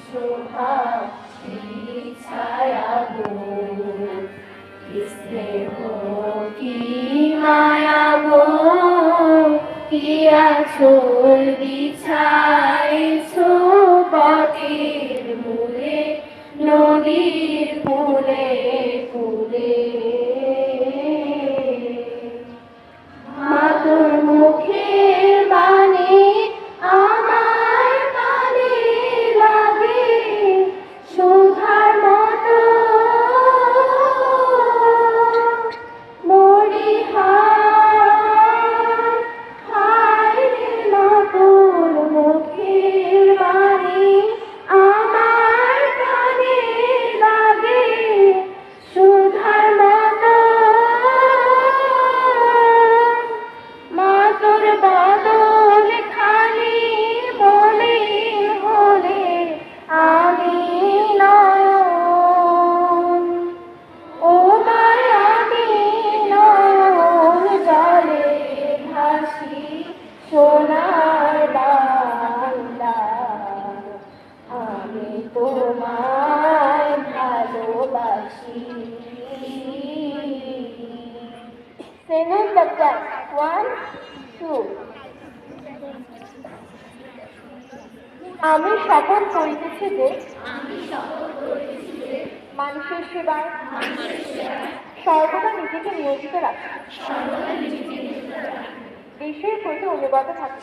শোভা ছায়া গো স্নেহ কি মায়া গো কি আঁচল বিছাইছো পথের মূলে নদীর কূলে কূলে মা তোর মুখের বাণী আমার কানে লাগে সুধার মতো মরি হায় হায় রে মা তোর মুখের বাণী আমার কানে লাগে সুধার মতো মা তোর বদন খানি বলে হলে আমি নয়ন ও মায়ামি নয়ন জলে ভাসি সোনার বাংলা আমি তোমায় ভালোবাসি। Singing the dance. 1, 2. আমি শপথ করিতেছি যে মানুষের সেবায় সর্বদা নিজেকে নিয়োজিত রাখি, দেশের প্রতি অনুগত থাকি,